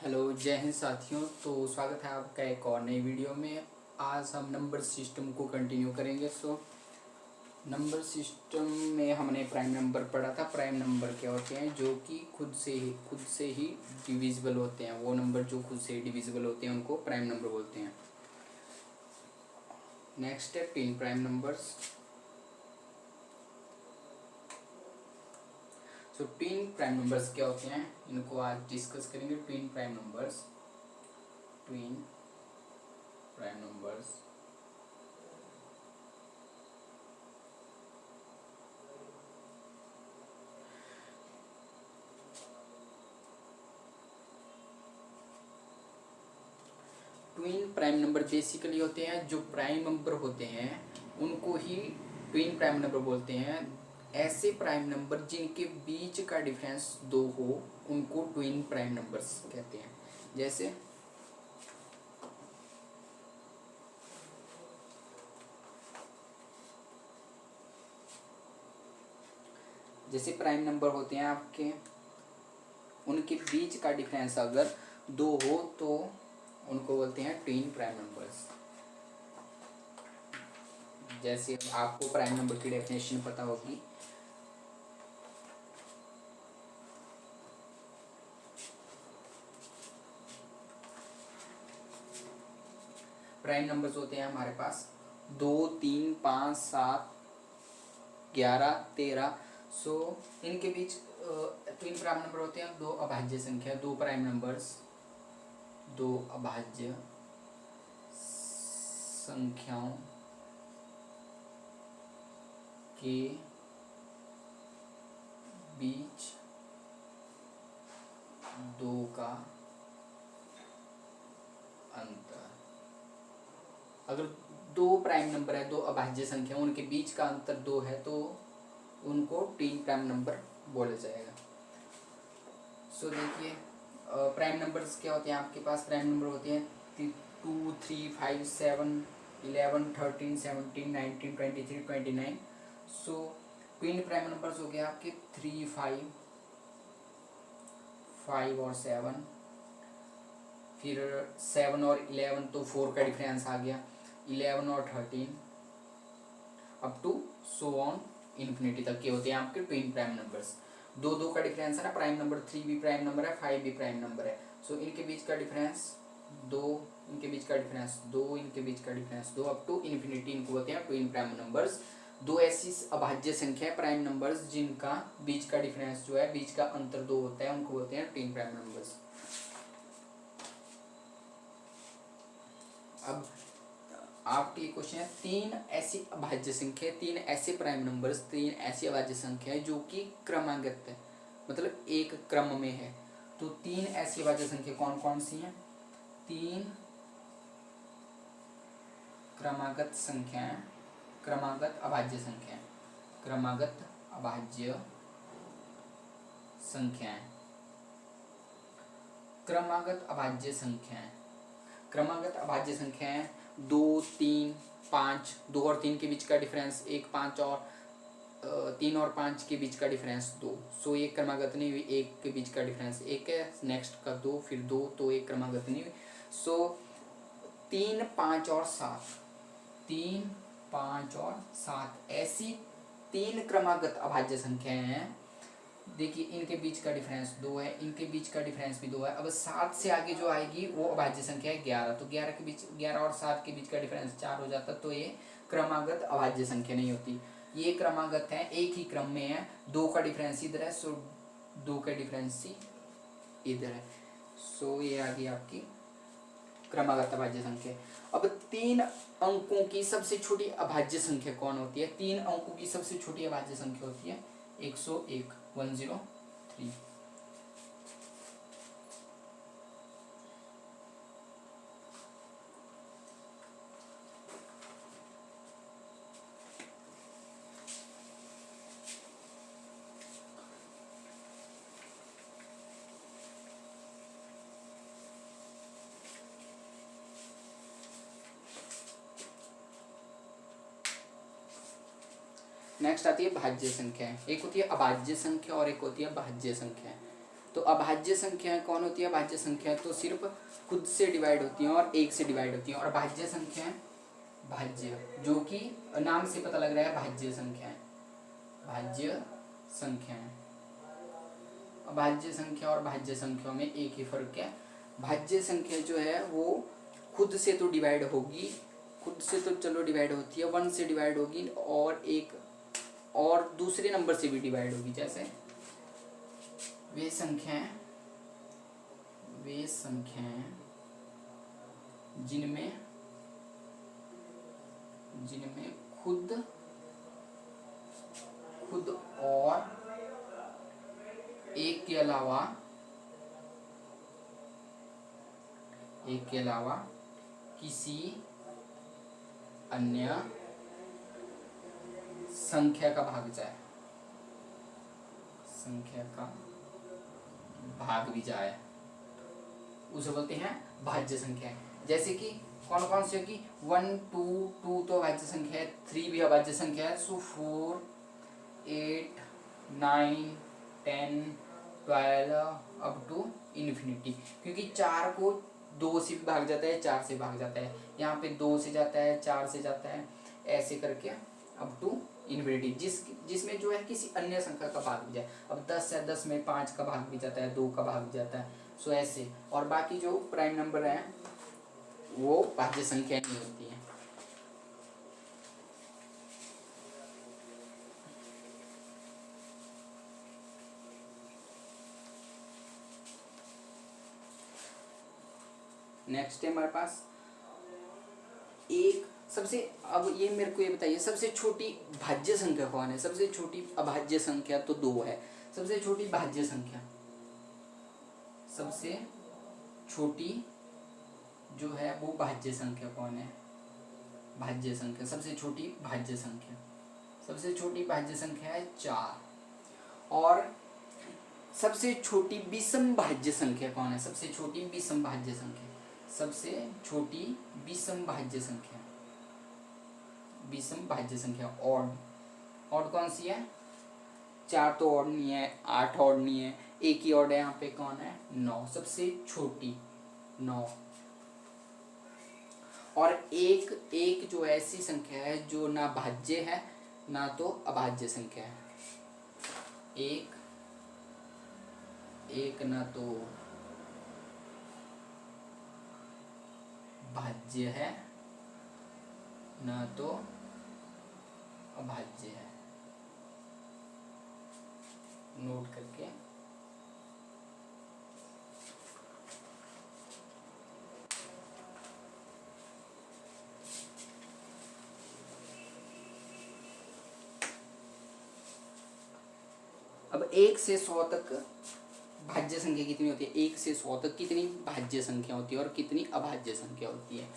Hello, जय हिंद साथियों। तो स्वागत है आपका एक और नई वीडियो में। आज हम नंबर सिस्टम को कंटिन्यू करेंगे। नंबर सिस्टम में हमने प्राइम नंबर पढ़ा था। प्राइम नंबर क्या होते हैं? जो कि खुद से ही डिविजिबल होते हैं। वो नंबर जो खुद से ही डिविजिबल होते हैं उनको प्राइम नंबर बोलते हैं। नेक्स्ट है twin prime numbers. Twin prime numbers क्या होते हैं, इनको आज डिस्कस करेंगे। Twin prime numbers twin prime number basically होते हैं, जो प्राइम नंबर होते हैं उनको ही ट्विन प्राइम नंबर बोलते हैं। ऐसे प्राइम नंबर जिनके बीच का डिफरेंस 2 हो उनको ट्विन प्राइम नंबर्स कहते हैं। जैसे प्राइम नंबर होते हैं आपके, उनके बीच का डिफरेंस अगर 2 हो तो उनको बोलते हैं ट्विन प्राइम नंबर्स। जैसे आपको प्राइम नंबर की डेफिनेशन पता होगी। प्राइम नंबर्स होते हैं हमारे पास 2, 3, 5, 7, 11, 13। इनके बीच ट्विन प्राइम नंबर होते हैं। दो अभाज्य संख्या, दो प्राइम नंबर्स, दो अभाज्य संख्याओं के बीच 2 का अंतर। अगर दो प्राइम नंबर है, दो अभाज्य संख्या, उनके बीच का अंतर 2 है तो उनको ट्विन प्राइम नंबर बोला जाएगा। देखिए प्राइम नंबर्स क्या होते हैं आपके पास। प्राइम नंबर होते हैं 2, 3, 5, 7, 11, 13, 17, 19, 23, 29। ट्विन प्राइम नंबर्स हो गया आपके 3, 5 और 7। फिर 7 और 11 तो 4 का डिफरेंस आ गया। 11 और 13 up to so on infinity तक के होते हैं आपके ट्विन प्राइम नंबर्स। 2 का डिफरेंस है ना। प्राइम नंबर 3 भी प्राइम नंबर है, 5 भी प्राइम नंबर है। इनके बीच का डिफरेंस 2, इनके बीच का डिफरेंस 2, इनके बीच का डिफरेंस 2 अप टू इन्फिनिटी, इनको होते हैं ट्विन प्राइम नंबर्स। दो ऐसी अभाज्य संख्या है प्राइम नंबर्स जिनका बीच का डिफरेंस जो है, बीच का अंतर 2 होता है, उनको होते हैं ट्विन प्राइम नंबर्स। अब आपके क्वेश्चन है, 3 ऐसी अभाज्य संख्या, 3 ऐसे प्राइम नंबर्स, 3 ऐसी अभाज्य संख्या है जो कि क्रमागत है, मतलब एक क्रम में है। तो 3 ऐसी अभाज्य संख्या कौन कौन सी हैं? 3 क्रमागत संख्याएं, क्रमागत अभाज्य संख्याएं, क्रमागत अभाज्य संख्याएं, क्रमागत अभाज्य संख्याएं। क्रमागत अभाज्य संख्याएं 2, 3, 5, 2 और 3 के बीच का डिफरेंस 1, 5 और 3 और 5 के बीच का डिफरेंस 2। एक क्रमागत नहीं हुई, 1 के बीच का डिफरेंस 1 है, नेक्स्ट का 2, फिर 2, तो एक क्रमागत नहीं हुई। 3, 5 और 7, 3, 5 और 7 ऐसी 3 क्रमागत अभाज्य संख्याएं हैं। देखिए इनके बीच का डिफरेंस 2 है, इनके बीच का डिफरेंस भी 2 है। अब 7 से आगे जो आएगी वो अभाज्य संख्या है 11। तो 11 के बीच, 11 और 7 के बीच का डिफरेंस 4 हो जाता, तो ये क्रमागत अभाज्य संख्या नहीं होती। ये क्रमागत है, एक ही क्रम में है, 2 का डिफरेंस इधर है, 2 का डिफरेंस इधर है। ये आ गई आपकी क्रमागत अभाज्य संख्या। अब 3 अंकों की सबसे छोटी अभाज्य संख्या कौन होती है? 3 अंकों की सबसे छोटी अभाज्य संख्या होती है 101, 103। नेक्स्ट आती है भाज्य संख्या। एक होती है अभाज्य संख्या और एक होती है भाज्य संख्या। तो तो अभाज्य संख्याएं कौन होती है? अभाज्य संख्या तो सिर्फ खुद से डिवाइड होती हैं और एक से डिवाइड होती हैं। और भाज्य संख्याएं, भाज्य जो कि नाम से पता लग रहा है भाज्य संख्याएं, भाज्य संख्याएं। अभाज्य संख्या और भाज्य संख्याओं में एक ही फर्क है, भाज्य संख्या जो है वो खुद से तो डिवाइड होगी, खुद से तो चलो डिवाइड होती है, 1 से डिवाइड होगी और एक और दूसरे नंबर से भी डिवाइड होगी। जैसे वे संख्याएं जिनमें खुद और एक के अलावा किसी अन्य संख्या का भाग जाए, संख्या का भाग भी जाए, उसे बोलते हैं भाज्य संख्या। जैसे कि कौन कौन सी होगी? 1 2 2 तो अभाज्य संख्या है, 3 भी अभाज्य संख्या है, सो 4 8 9 10 12 अप टू इन्फिनिटी। क्योंकि 4 को 2 से भी भाग जाता है, 4 से भाग जाता है, यहाँ पे 2 से जाता है, 4 से जाता है, ऐसे करके अप टू इन्फिनिटी, जिसमें जो है किसी अन्य संख्या का भाग भी जाए। अब 10 है, 10 में 5 का भाग भी जाता है, 2 का भाग भी जाता है, सो ऐसे। और बाकी जो प्राइम नंबर हैं वो भाज्य संख्या नहीं होती है। नेक्स्ट है हमारे पास एक सबसे, अब ये मेरे को ये बताइए सबसे छोटी भाज्य संख्या कौन है? सबसे छोटी अभाज्य संख्या तो 2 है, सबसे छोटी भाज्य संख्या, सबसे छोटी जो है वो भाज्य संख्या कौन है? भाज्य संख्या, सबसे छोटी भाज्य संख्या, सबसे छोटी भाज्य संख्या है 4। और सबसे छोटी विषम भाज्य संख्या कौन है? सबसे छोटी विषम भाज्य संख्या, सबसे छोटी विषम भाज्य संख्या, विषम भाज्य संख्या ऑड कौन सी है? 4 तो ऑड नहीं है, 8 ऑड नहीं है, एक ही ऑड है यहाँ पे, कौन है? 9, सबसे छोटी 9। और एक जो ऐसी संख्या है जो ना भाज्य है ना तो अभाज्य संख्या है, एक ना तो भाज्य है ना तो अभाज्य है, नोट करके। अब 1 से 100 तक भाज्य संख्या कितनी होती है? 1 से 100 तक कितनी भाज्य संख्या होती है और कितनी अभाज्य संख्या होती है?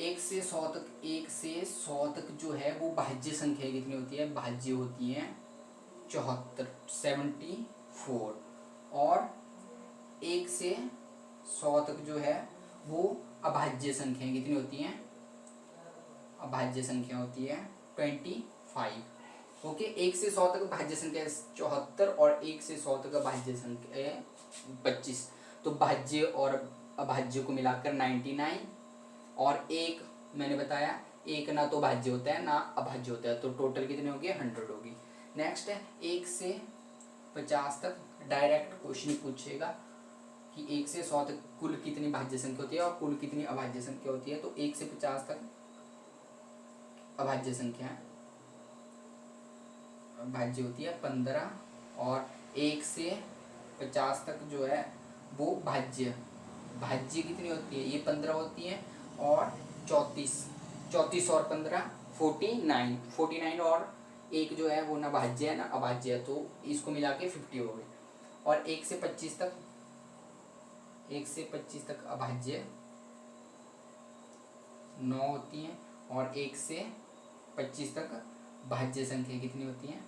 1 से 100 तक जो है वो भाज्य संख्या कितनी होती है? भाज्य होती है 74। और 1 से 100 तक जो है वो अभाज्य संख्या कितनी होती हैं? अभाज्य संख्या होती है 25। ओके, 1 से 100 तक भाज्य संख्या 74 और 1 से 100 तक भाज्य संख्या 25। तो भाज्य और अभाज्य को मिलाकर 99। और एक मैंने बताया एक ना तो भाज्य होता है ना अभाज्य होता है, तो टोटल कितने होंगे? 100 होगी। नेक्स्ट है 1 से 50 तक डायरेक्ट क्वेश्चन पूछेगा कि 1 से 100 तक कुल कितनी भाज्य संख्या होती है और कुल कितनी अभाज्य संख्या होती है। तो 1 से 50 तक अभाज्य संख्या भाज्य होती है 15 और 1 से 50 तक जो है वो भाज्य कितनी होती है? ये 15 होती है और 34 और 15 49 और एक जो है वो ना भाज्य है ना अभाज्य है, तो इसको मिला के 50 हो गए। और 1 से 25 तक अभाज्य 9 होती हैं और 1 से 25 तक भाज्य संख्या कितनी होती है?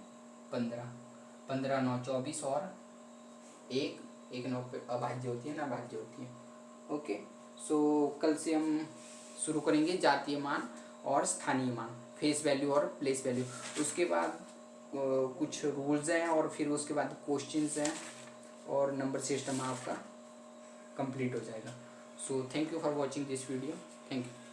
15 9 24 और एक 9 अभाज्य होती है ना भाज्य होती है। ओके, सो कल से हम शुरू करेंगे जातीय मान और स्थानीय मान, फेस वैल्यू और प्लेस वैल्यू। उसके बाद कुछ रूल्स हैं और फिर उसके बाद क्वेश्चंस हैं और नंबर सिस्टम आपका कंप्लीट हो जाएगा। So thank you for watching this video. Thank you.